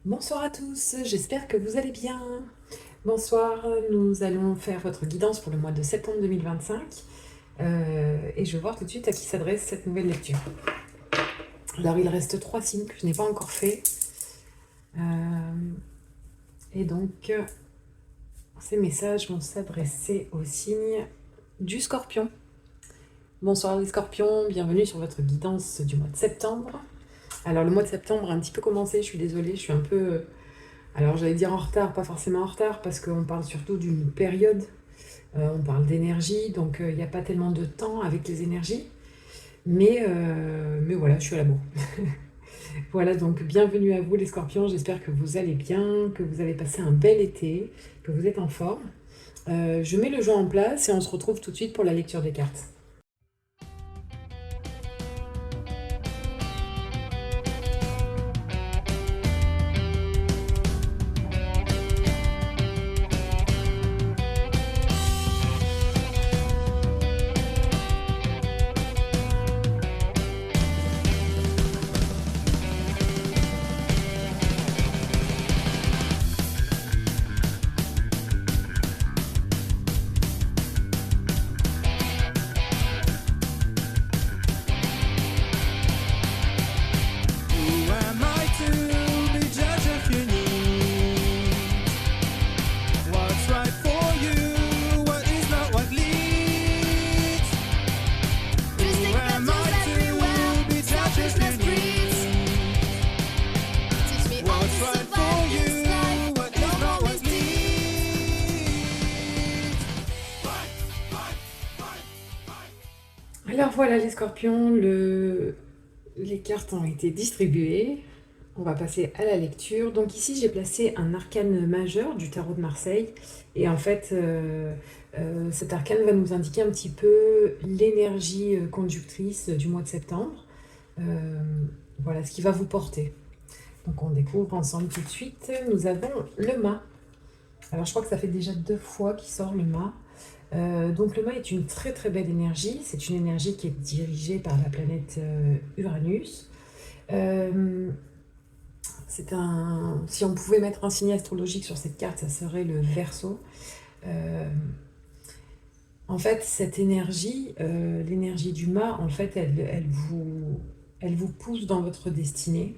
Bonsoir à tous, j'espère que vous allez bien. Bonsoir, nous allons faire votre guidance pour le mois de septembre 2025 et je vais voir tout de suite à qui s'adresse cette nouvelle lecture. Alors il reste 3 signes que je n'ai pas encore fait et donc ces messages vont s'adresser au signe du Scorpion. Bonsoir les Scorpions, bienvenue sur votre guidance du mois de septembre. Alors le mois de septembre a un petit peu commencé, je suis désolée, je suis un peu... Alors j'allais dire en retard, pas forcément en retard, parce qu'on parle surtout d'une période, on parle d'énergie, donc il n'y a pas tellement de temps avec les énergies, mais voilà, je suis à la bourre. Voilà, donc bienvenue à vous les scorpions, j'espère que vous allez bien, que vous avez passé un bel été, que vous êtes en forme. Je mets le jeu en place et on se retrouve tout de suite pour la lecture des cartes. Who am I to be judge if you need what's right for you, what is not what leads? Who am I to be judge if you need what's right for you, what is not what leads? Alors voilà les scorpions, les cartes ont été distribuées. On va passer à la lecture. Donc ici, j'ai placé un arcane majeur du tarot de Marseille. Et en fait, cet arcane va nous indiquer un petit peu l'énergie conductrice du mois de septembre. Voilà ce qui va vous porter. Donc on découvre ensemble tout de suite. Nous avons le mât. Alors je crois que ça fait déjà 2 fois qu'il sort le mât. Donc le mât est une très très belle énergie. C'est une énergie qui est dirigée par la planète Uranus. Si on pouvait mettre un signe astrologique sur cette carte, ça serait le Verseau. En fait, cette énergie, l'énergie du mât, en fait, elle vous pousse dans votre destinée.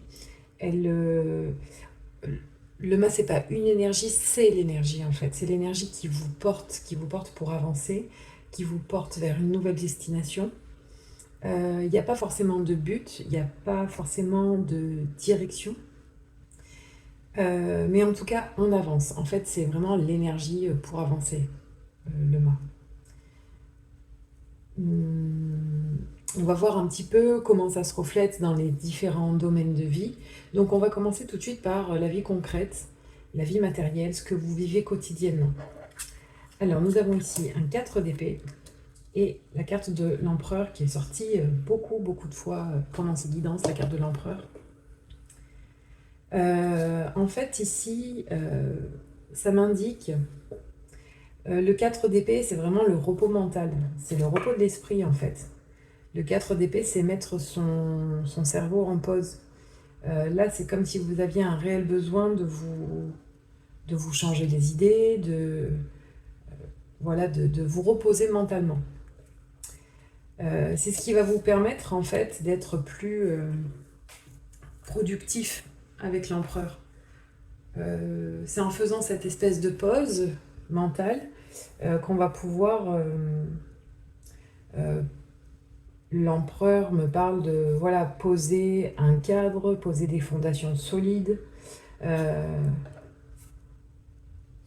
Le mât, c'est pas une énergie, c'est l'énergie en fait. C'est l'énergie qui vous porte pour avancer, qui vous porte vers une nouvelle destination. Il n'y a pas forcément de but, il n'y a pas forcément de direction. Mais en tout cas, on avance. En fait, c'est vraiment l'énergie pour avancer, le mât. On va voir un petit peu comment ça se reflète dans les différents domaines de vie. Donc on va commencer tout de suite par la vie concrète, la vie matérielle, ce que vous vivez quotidiennement. Alors nous avons ici un 4 d'épée et la carte de l'empereur qui est sortie beaucoup de fois pendant ces guidances, la carte de l'empereur. En fait ici, ça m'indique le 4 d'épée, c'est vraiment le repos mental, c'est le repos de l'esprit en fait. Le 4 d'épée, c'est mettre son cerveau en pause. Là, c'est comme si vous aviez un réel besoin de vous changer les idées, voilà, de vous reposer mentalement. C'est ce qui va vous permettre en fait d'être plus productif avec l'empereur. C'est en faisant cette espèce de pause mentale qu'on va pouvoir... l'empereur me parle de voilà, poser un cadre, poser des fondations solides.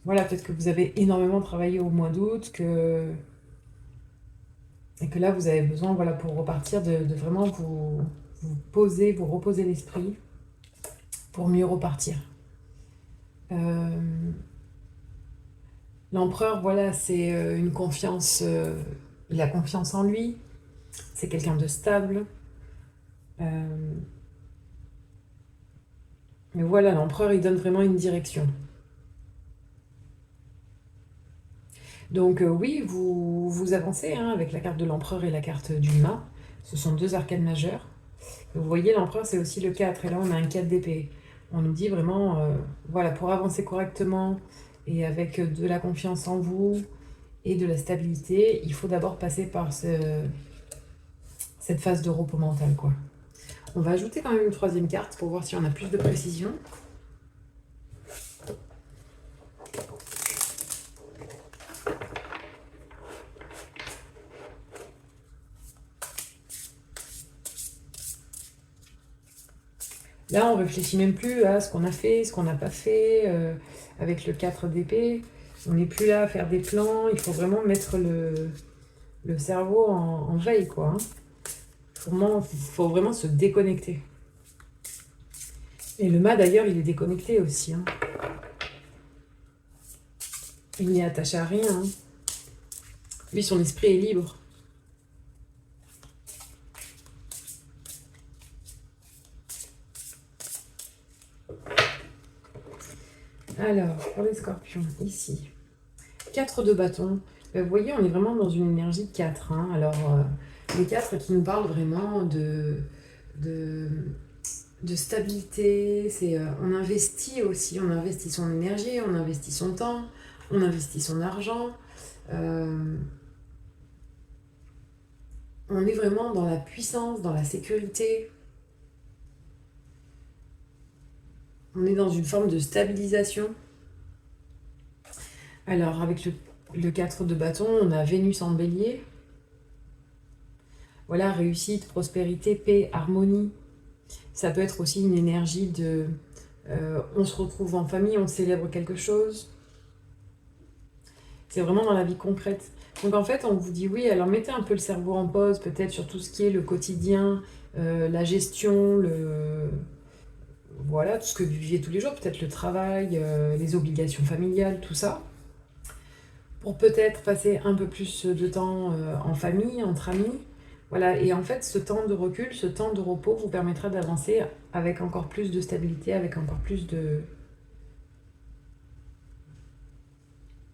Voilà, peut-être que vous avez énormément travaillé au mois d'août, et que là vous avez besoin, voilà, pour repartir, de vraiment vous poser, vous reposer l'esprit pour mieux repartir. L'empereur, voilà, c'est une confiance, il a confiance en lui, c'est quelqu'un de stable. Mais voilà, l'empereur, il donne vraiment une direction. Donc oui, vous avancez hein, avec la carte de l'empereur et la carte du mât. Ce sont 2 arcanes majeures. Vous voyez, l'empereur, c'est aussi le 4. Et là, on a un 4 d'épée. On nous dit vraiment, voilà, pour avancer correctement et avec de la confiance en vous et de la stabilité, il faut d'abord passer par cette phase de repos mental, quoi. On va ajouter quand même une troisième carte pour voir si on a plus de précision. Là, on réfléchit même plus à ce qu'on a fait, ce qu'on n'a pas fait, avec le 4 d'épée. On n'est plus là à faire des plans, il faut vraiment mettre le cerveau en veille, quoi. Faut vraiment se déconnecter. Et le mât, d'ailleurs, il est déconnecté aussi, hein. Il n'est attaché à rien, hein. Lui, son esprit est libre. Alors, pour les scorpions, ici, 4 de bâton. Vous voyez, on est vraiment dans une énergie 4, hein. Alors, les 4 qui nous parlent vraiment de, de stabilité. On investit aussi, on investit son énergie, on investit son temps, on investit son argent. On est vraiment dans la puissance, dans la sécurité. On est dans une forme de stabilisation. Alors, avec le 4 de bâton, on a Vénus en bélier. Voilà, réussite, prospérité, paix, harmonie. Ça peut être aussi une énergie de... on se retrouve en famille, on célèbre quelque chose. C'est vraiment dans la vie concrète. Donc en fait, on vous dit oui, alors mettez un peu le cerveau en pause, peut-être sur tout ce qui est le quotidien, la gestion, voilà, tout ce que vous vivez tous les jours, peut-être le travail, les obligations familiales, tout ça. Pour peut-être passer un peu plus de temps en famille, entre amis. Voilà, et en fait, ce temps de recul, ce temps de repos vous permettra d'avancer avec encore plus de stabilité, avec encore plus de...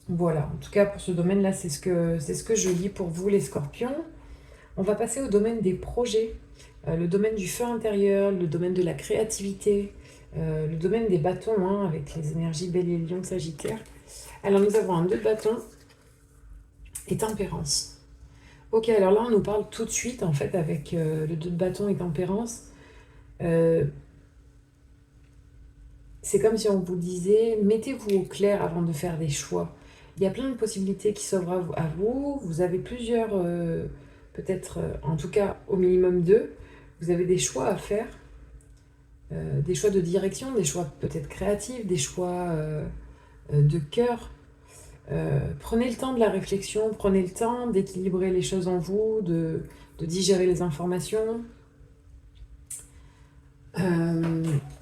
Voilà, en tout cas pour ce domaine-là, c'est ce que je lis pour vous les scorpions. On va passer au domaine des projets, le domaine du feu intérieur, le domaine de la créativité, le domaine des bâtons, hein, avec les énergies bélier, lion, sagittaire. Alors nous avons un 2 de bâton et tempérance. Ok, alors là on nous parle tout de suite en fait avec le 2 de bâton et tempérance. C'est comme si on vous disait, mettez-vous au clair avant de faire des choix. Il y a plein de possibilités qui s'offrent à vous. Vous avez plusieurs, peut-être, en tout cas au minimum 2. Vous avez des choix à faire, des choix de direction, des choix peut-être créatifs, des choix de cœur. Prenez le temps de la réflexion, prenez le temps d'équilibrer les choses en vous, de digérer les informations.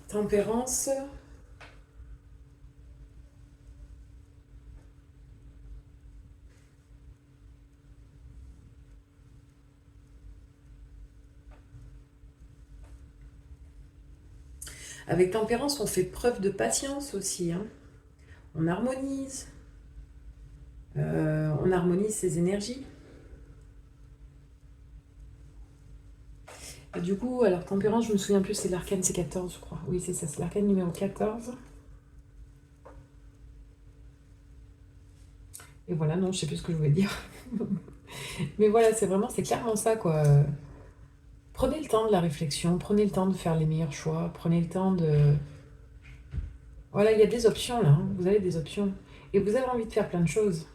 Tempérance. Avec tempérance, on fait preuve de patience aussi, hein. On harmonise. On harmonise ses énergies. Et du coup, alors tempérance, je me souviens plus, c'est l'arcane, c'est 14, je crois. Oui, c'est ça, c'est l'arcane numéro 14. Et voilà, non, je sais plus ce que je voulais dire. Mais voilà, c'est clairement ça, quoi. Prenez le temps de la réflexion, prenez le temps de faire les meilleurs choix, prenez le temps de... Voilà, il y a des options là, hein. Vous avez des options. Et vous avez envie de faire plein de choses.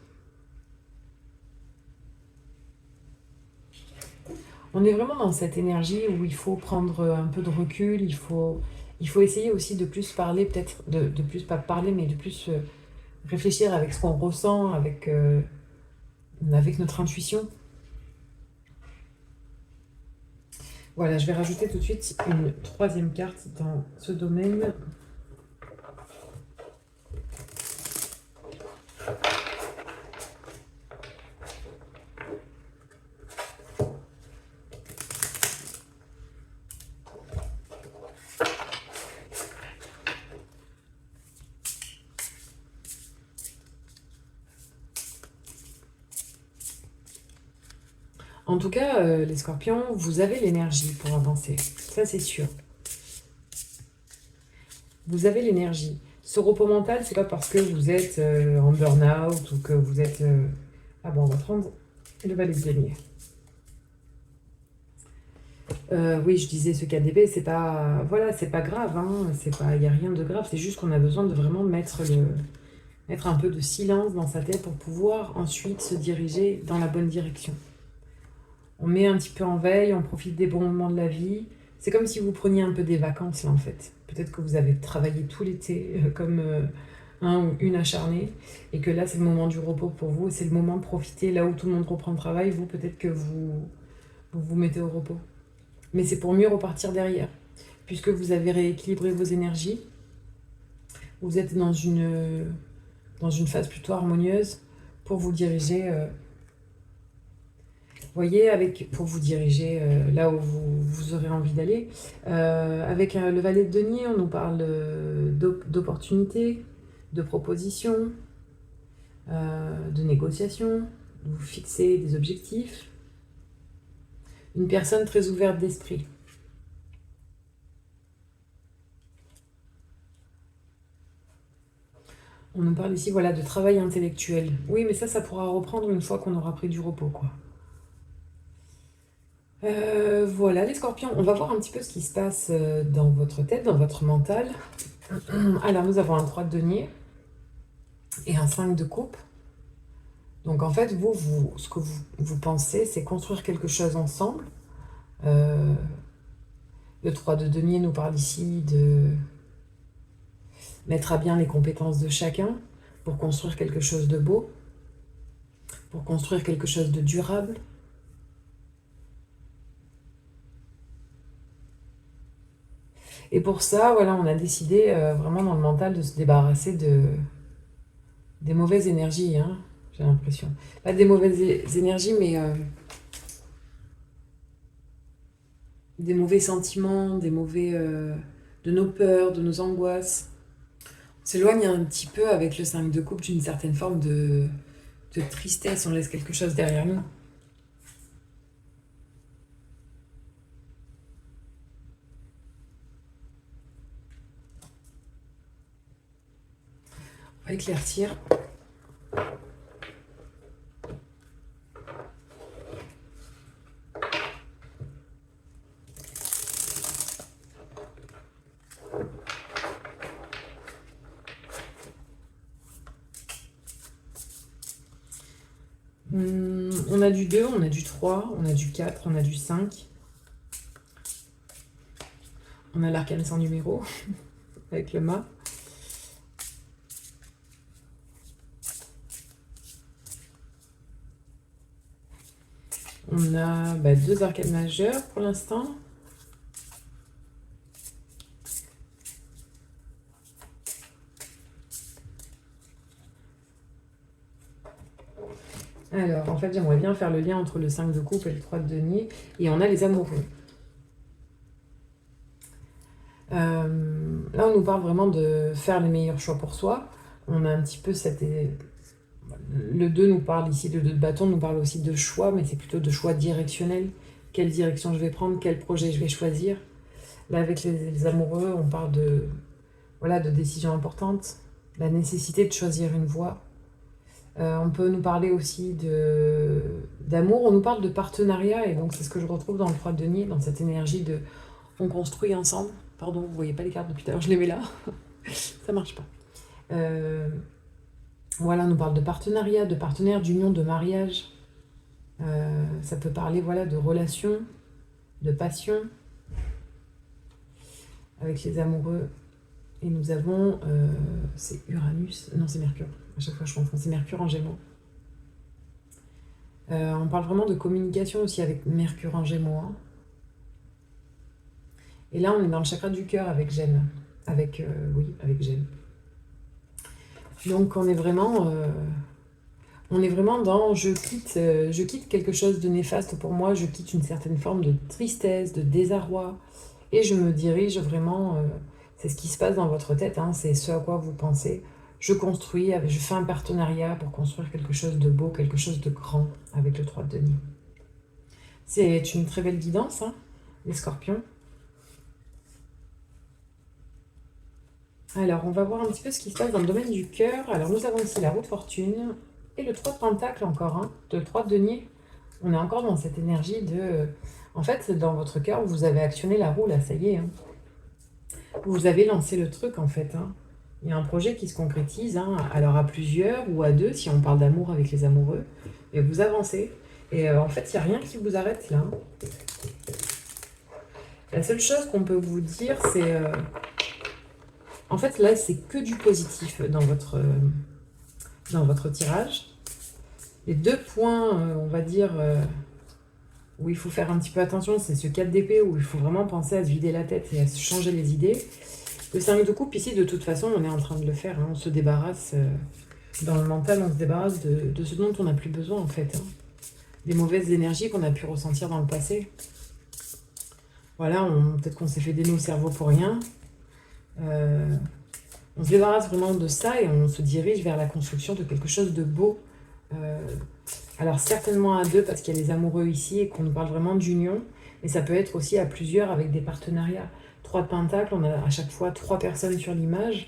On est vraiment dans cette énergie où il faut prendre un peu de recul, il faut essayer aussi de plus parler, peut-être, de plus pas parler, mais de plus réfléchir avec ce qu'on ressent, avec notre intuition. Voilà, je vais rajouter tout de suite une troisième carte dans ce domaine. En tout cas, les scorpions, vous avez l'énergie pour avancer. Ça, c'est sûr. Vous avez l'énergie. Ce repos mental, c'est pas parce que vous êtes en burn-out ou que vous êtes... Ah bon, on va prendre le valet de denier. Oui, je disais ce KDB, c'est pas... Voilà, c'est pas grave, hein, c'est pas... Il n'y a rien de grave, c'est juste qu'on a besoin de vraiment mettre un peu de silence dans sa tête pour pouvoir ensuite se diriger dans la bonne direction. On met un petit peu en veille, on profite des bons moments de la vie. C'est comme si vous preniez un peu des vacances, là, en fait. Peut-être que vous avez travaillé tout l'été comme un ou une acharnée, et que là, c'est le moment du repos pour vous, c'est le moment de profiter, là où tout le monde reprend le travail, vous, peut-être que vous mettez au repos. Mais c'est pour mieux repartir derrière, puisque vous avez rééquilibré vos énergies, vous êtes dans une phase plutôt harmonieuse pour vous diriger... voyez, pour vous diriger là où vous aurez envie d'aller. Avec le valet de denier, on nous parle d'opportunités, de propositions, de négociations, de vous fixer des objectifs. Une personne très ouverte d'esprit. On nous parle ici voilà, de travail intellectuel. Oui, mais ça pourra reprendre une fois qu'on aura pris du repos, quoi. Voilà les scorpions, on va voir un petit peu ce qui se passe dans votre tête, dans votre mental. Alors nous avons un 3 de denier et un 5 de coupe. Donc en fait, ce que vous pensez, c'est construire quelque chose ensemble. Le 3 de denier nous parle ici de mettre à bien les compétences de chacun pour construire quelque chose de beau, pour construire quelque chose de durable. Et pour ça, voilà, on a décidé vraiment dans le mental de se débarrasser des mauvaises énergies, hein, j'ai l'impression. Pas des mauvaises énergies, mais des mauvais sentiments, de nos peurs, de nos angoisses. On s'éloigne un petit peu avec le 5 de coupe d'une certaine forme de tristesse, on laisse quelque chose derrière nous. On va éclaircir. On a du 2, on a du 3, on a du 4, on a du 5. On a l'arcane sans numéro, avec le mât. On a 2 arcanes majeures pour l'instant. Alors, en fait, j'aimerais bien faire le lien entre le 5 de coupe et le 3 de denier. Et on a les amoureux. Là, on nous parle vraiment de faire les meilleurs choix pour soi. On a un petit peu le 2 nous parle ici, le 2 de bâton nous parle aussi de choix, mais c'est plutôt de choix directionnels. Quelle direction je vais prendre, quel projet je vais choisir. Là, avec les amoureux, on parle de décisions importantes, la nécessité de choisir une voie. On peut nous parler aussi d'amour, on nous parle de partenariat, et donc c'est ce que je retrouve dans le 3 de denier, dans cette énergie de on construit ensemble. Pardon, vous voyez pas les cartes depuis tout à l'heure, je les mets là. Ça marche pas. Voilà, on nous parle de partenariat, de partenaire, d'union, de mariage. Ça peut parler de relations, de passion avec les amoureux. Et nous avons, c'est Uranus, non c'est Mercure, à chaque fois je confonds, c'est Mercure en Gémeaux. On parle vraiment de communication aussi avec Mercure en Gémeaux. Hein. Et là on est dans le chakra du cœur avec Gênes, avec Gênes. Donc on est vraiment dans je quitte quelque chose de néfaste pour moi, je quitte une certaine forme de tristesse, de désarroi, et je me dirige vraiment... c'est ce qui se passe dans votre tête, hein, c'est ce à quoi vous pensez. Je fais un partenariat pour construire quelque chose de beau, quelque chose de grand avec le 3 de denier. C'est une très belle guidance, hein, les scorpions. Alors, on va voir un petit peu ce qui se passe dans le domaine du cœur. Alors, nous avons ici la roue de fortune et le 3 de pentacle encore, hein, le 3 de denier. On est encore dans cette énergie de... En fait, dans votre cœur, vous avez actionné la roue, là, ça y est. Hein. Vous avez lancé le truc, en fait. Hein. Il y a un projet qui se concrétise, hein, alors à plusieurs ou à deux, si on parle d'amour avec les amoureux. Et vous avancez. Et en fait, il n'y a rien qui vous arrête, là. Hein. La seule chose qu'on peut vous dire, c'est... En fait, là, c'est que du positif dans votre tirage. Les deux points, on va dire, où il faut faire un petit peu attention, c'est ce 4 d'épée où il faut vraiment penser à se vider la tête et à se changer les idées. Le 5 de coupe, ici, de toute façon, on est en train de le faire. Hein. On se débarrasse, dans le mental, on se débarrasse de ce dont on n'a plus besoin, en fait. Hein. Des mauvaises énergies qu'on a pu ressentir dans le passé. Voilà, peut-être qu'on s'est fait des nœuds au cerveau pour rien. On se débarrasse vraiment de ça et on se dirige vers la construction de quelque chose de beau. Alors certainement à deux parce qu'il y a les amoureux ici et qu'on nous parle vraiment d'union, mais ça peut être aussi à plusieurs avec des partenariats. 3 de pentacle, on a à chaque fois 3 personnes sur l'image.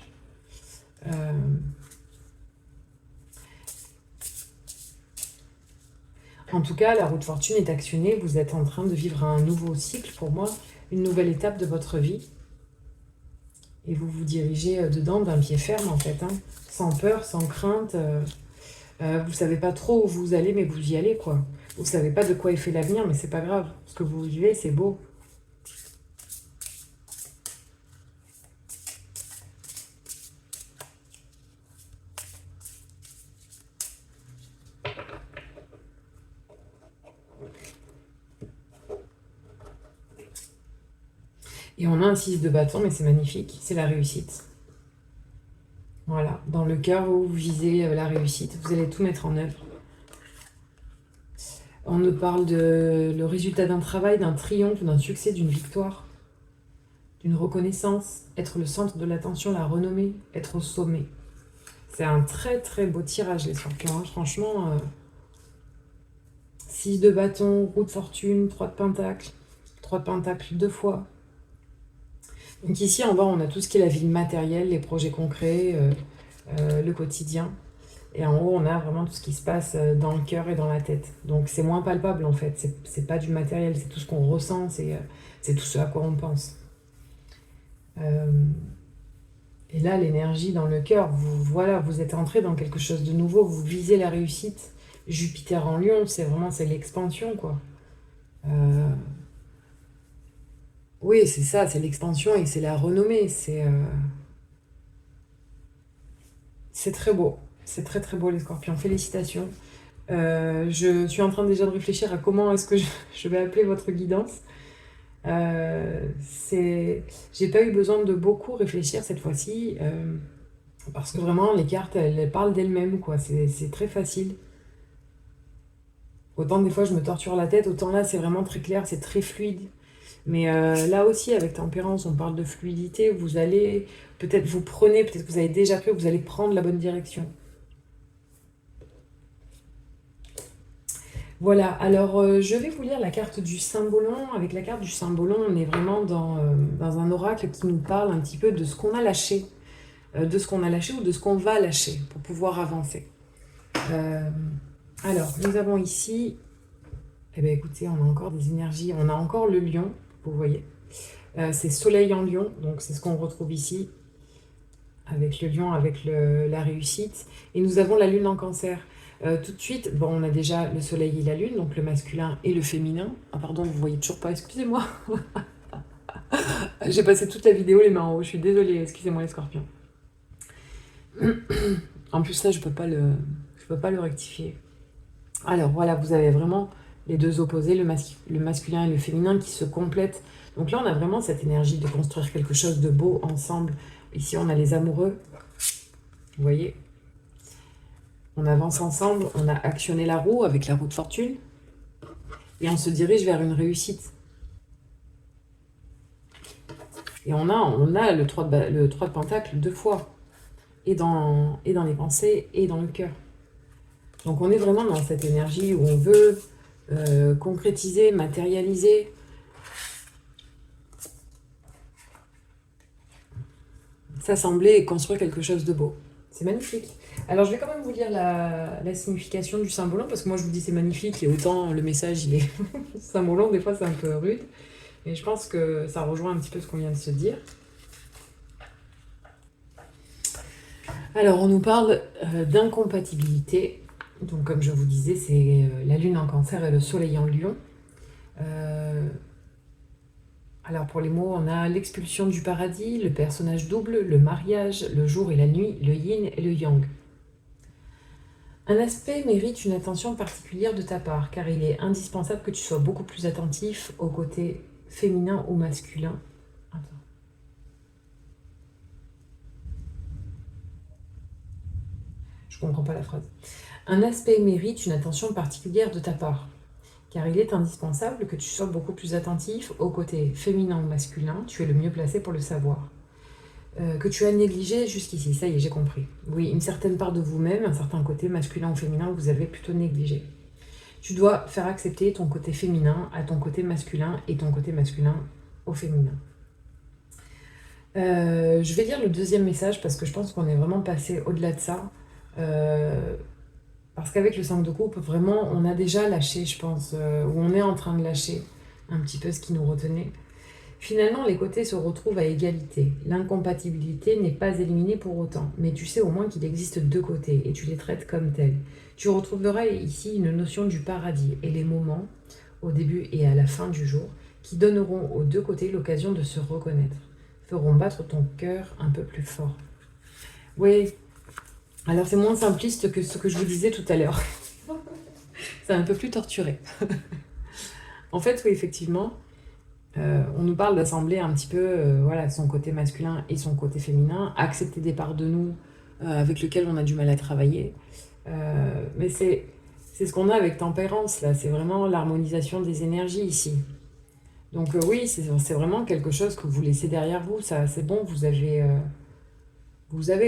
En tout cas, la roue de fortune est actionnée, vous êtes en train de vivre un nouveau cycle pour moi, une nouvelle étape de votre vie. Et vous vous dirigez dedans d'un pied ferme en fait, hein, sans peur, sans crainte. Vous savez pas trop où vous allez, mais vous y allez quoi. Vous savez pas de quoi est fait l'avenir, mais c'est pas grave. Ce que vous vivez, c'est beau. Et on a un 6 de bâton, mais c'est magnifique, c'est la réussite. Voilà, dans le cœur où vous visez la réussite, vous allez tout mettre en œuvre. On nous parle de le résultat d'un travail, d'un triomphe, d'un succès, d'une victoire, d'une reconnaissance, être le centre de l'attention, la renommée, être au sommet. C'est un très très beau tirage les scorpions, hein. Franchement, 6 de bâton, roue de fortune, 3 de pentacle 2 fois. Donc ici en bas on a tout ce qui est la vie matérielle, les projets concrets, le quotidien. Et en haut on a vraiment tout ce qui se passe dans le cœur et dans la tête. Donc c'est moins palpable en fait, c'est pas du matériel, c'est tout ce qu'on ressent, c'est tout ce à quoi on pense. Et là l'énergie dans le cœur, voilà, vous êtes entré dans quelque chose de nouveau, vous visez la réussite. Jupiter en Lion, c'est l'expansion quoi. Oui, c'est ça, c'est l'expansion et c'est la renommée. C'est très beau. C'est très très beau les scorpions. Félicitations. Je suis en train déjà de réfléchir à comment est-ce que je vais appeler votre guidance. J'ai pas eu besoin de beaucoup réfléchir cette fois-ci. Parce que vraiment, les cartes, elles parlent d'elles-mêmes, quoi. C'est très facile. Autant des fois, je me torture la tête, autant là, c'est vraiment très clair, c'est très fluide. Mais là aussi, avec tempérance, on parle de fluidité. Vous allez, peut-être peut-être que vous avez déjà cru que vous allez prendre la bonne direction. Voilà, alors je vais vous lire la carte du Saint-Bolon. Avec la carte du Saint-Bolon, on est vraiment dans un oracle qui nous parle un petit peu de ce qu'on a lâché. De ce qu'on a lâché ou de ce qu'on va lâcher pour pouvoir avancer. Alors, nous avons ici... Eh bien écoutez, on a encore des énergies. On a encore le lion, vous voyez. C'est soleil en lion, donc c'est ce qu'on retrouve ici. Avec le lion, avec la réussite. Et nous avons la lune en cancer. Tout de suite, bon, on a déjà le soleil et la lune, donc le masculin et le féminin. Ah pardon, vous voyez toujours pas, excusez-moi. J'ai passé toute la vidéo les mains en haut, je suis désolée, excusez-moi les scorpions. En plus là, je peux pas le rectifier. Alors voilà, vous avez vraiment les deux opposés, le masculin et le féminin qui se complètent. Donc là, on a vraiment cette énergie de construire quelque chose de beau ensemble. Ici, on a les amoureux, vous voyez. On avance ensemble, on a actionné la roue avec la roue de fortune et on se dirige vers une réussite. Et on a le 3 de pentacle 2 fois, et dans les pensées et dans le cœur. Donc on est vraiment dans cette énergie où on veut concrétiser, matérialiser. s'assembler et construire quelque chose de beau. C'est magnifique. Alors je vais quand même vous lire la signification du cymbolon, parce que moi je vous dis c'est magnifique, et autant le message il est cymbolon, des fois c'est un peu rude. Et je pense que ça rejoint un petit peu ce qu'on vient de se dire. Alors on nous parle d'incompatibilité. Donc comme je vous disais, c'est la lune en cancer et le soleil en lion. Alors pour les mots, on a l'expulsion du paradis, le personnage double, le mariage, le jour et la nuit, le yin et le yang. Un aspect mérite une attention particulière de ta part, car il est indispensable que tu sois beaucoup plus attentif au côté féminin ou masculin. Attends. Je comprends pas la phrase. Un aspect mérite une attention particulière de ta part, car il est indispensable que tu sois beaucoup plus attentif au côté féminin ou masculin, tu es le mieux placé pour le savoir. Que tu as négligé jusqu'ici, ça y est, j'ai compris. Oui, une certaine part de vous-même, un certain côté masculin ou féminin, vous avez plutôt négligé. Tu dois faire accepter ton côté féminin à ton côté masculin et ton côté masculin au féminin. Je vais lire le deuxième message parce que je pense qu'on est vraiment passé au-delà de ça. Parce qu'avec le 5 de coupe, vraiment, on a déjà lâché, je pense, ou on est en train de lâcher un petit peu ce qui nous retenait. Finalement, les côtés se retrouvent à égalité. L'incompatibilité n'est pas éliminée pour autant, mais tu sais au moins qu'il existe deux côtés et tu les traites comme tels. Tu retrouveras ici une notion du paradis et les moments, au début et à la fin du jour, qui donneront aux deux côtés l'occasion de se reconnaître, feront battre ton cœur un peu plus fort. Oui, alors c'est moins simpliste que ce que je vous disais tout à l'heure. C'est un peu plus torturé. En fait, oui, effectivement, on nous parle d'assembler un petit peu voilà, son côté masculin et son côté féminin, accepter des parts de nous avec lesquelles on a du mal à travailler. Mais c'est ce qu'on a avec tempérance, là. C'est vraiment l'harmonisation des énergies ici. Donc oui, c'est vraiment quelque chose que vous laissez derrière vous. Ça, c'est bon, vous avez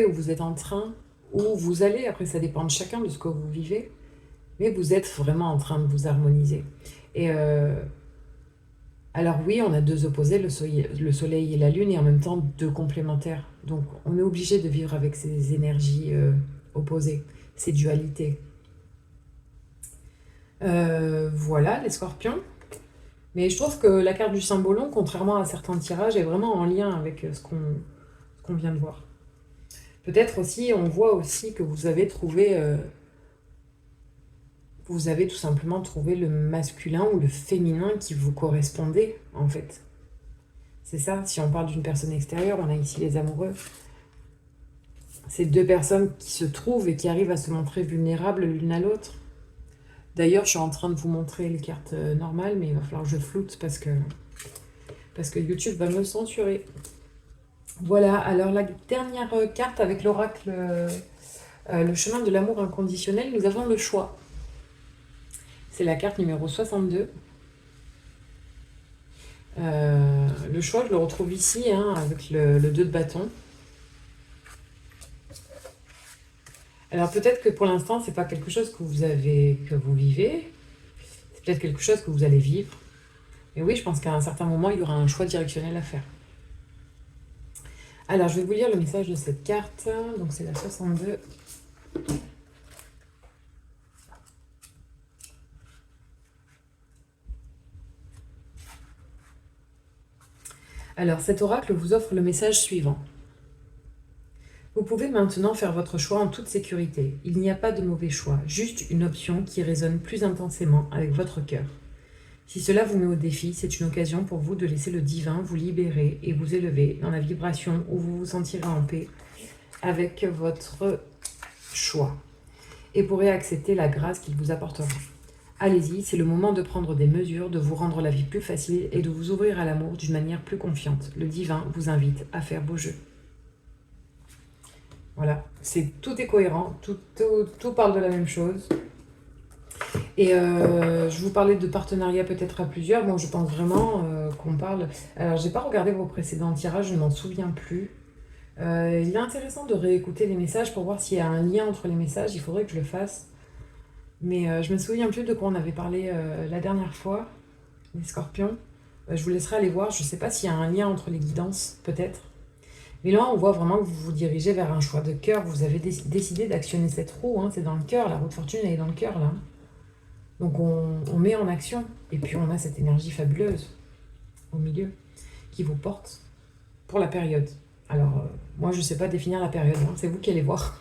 où vous êtes en train, où vous allez. Après, ça dépend de chacun, de ce que vous vivez. Mais vous êtes vraiment en train de vous harmoniser. Et alors oui, on a deux opposés, le soleil et la lune, et en même temps deux complémentaires. Donc on est obligé de vivre avec ces énergies opposées, ces dualités. Voilà les scorpions. Mais je trouve que la carte du cymbolon, contrairement à certains tirages, est vraiment en lien avec ce qu'on vient de voir. Peut-être aussi, on voit aussi que vous avez trouvé... vous avez tout simplement trouvé le masculin ou le féminin qui vous correspondait, en fait. C'est ça, si on parle d'une personne extérieure, on a ici les amoureux. C'est deux personnes qui se trouvent et qui arrivent à se montrer vulnérables l'une à l'autre. D'ailleurs, je suis en train de vous montrer les cartes normales, mais il va falloir que je floute parce que YouTube va me censurer. Voilà, alors la dernière carte avec l'oracle, le chemin de l'amour inconditionnel, nous avons le choix. C'est la carte numéro 62. Le choix, je le retrouve ici, hein, avec le 2 de bâton. Alors peut-être que pour l'instant, c'est pas quelque chose que vous vivez. C'est peut-être quelque chose que vous allez vivre. Mais oui, je pense qu'à un certain moment, il y aura un choix directionnel à faire. Alors, je vais vous lire le message de cette carte. Donc, c'est la 62. Alors, cet oracle vous offre le message suivant. Vous pouvez maintenant faire votre choix en toute sécurité. Il n'y a pas de mauvais choix, juste une option qui résonne plus intensément avec votre cœur. Si cela vous met au défi, c'est une occasion pour vous de laisser le divin vous libérer et vous élever dans la vibration où vous vous sentirez en paix avec votre choix et pourrez accepter la grâce qu'il vous apportera. Allez-y, c'est le moment de prendre des mesures, de vous rendre la vie plus facile et de vous ouvrir à l'amour d'une manière plus confiante. Le divin vous invite à faire vos jeux. Voilà, tout est cohérent, tout parle de la même chose. Et je vous parlais de partenariat peut-être à plusieurs. Bon, je pense vraiment qu'on parle... Alors, j'ai pas regardé vos précédents tirages, je ne m'en souviens plus. Il est intéressant de réécouter les messages pour voir s'il y a un lien entre les messages. Il faudrait que je le fasse. Mais je me souviens plus de quoi on avait parlé la dernière fois, les scorpions. Je vous laisserai aller voir. Je sais pas s'il y a un lien entre les guidances, peut-être. Mais là, on voit vraiment que vous vous dirigez vers un choix de cœur. Vous avez décidé d'actionner cette roue, hein, c'est dans le cœur. La roue de fortune, elle est dans le cœur, là. Donc on met en action. Et puis on a cette énergie fabuleuse au milieu qui vous porte pour la période. Alors, moi, je ne sais pas définir la période, hein, c'est vous qui allez voir.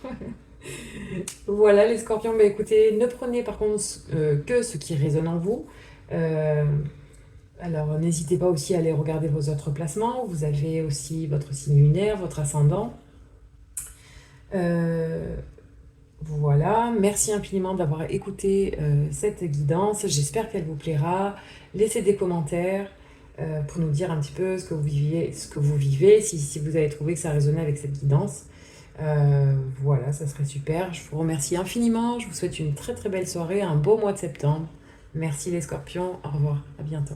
Voilà, les scorpions, bah, écoutez, ne prenez par contre que ce qui résonne en vous. Euh, alors, n'hésitez pas aussi à aller regarder vos autres placements. Vous avez aussi votre signe lunaire, votre ascendant. Euh, voilà, merci infiniment d'avoir écouté cette guidance. J'espère qu'elle vous plaira. Laissez des commentaires pour nous dire un petit peu ce que vous vivez, si vous avez trouvé que ça résonnait avec cette guidance. Voilà, ça serait super. Je vous remercie infiniment. Je vous souhaite une très très belle soirée, un beau mois de septembre. Merci les scorpions. Au revoir. À bientôt.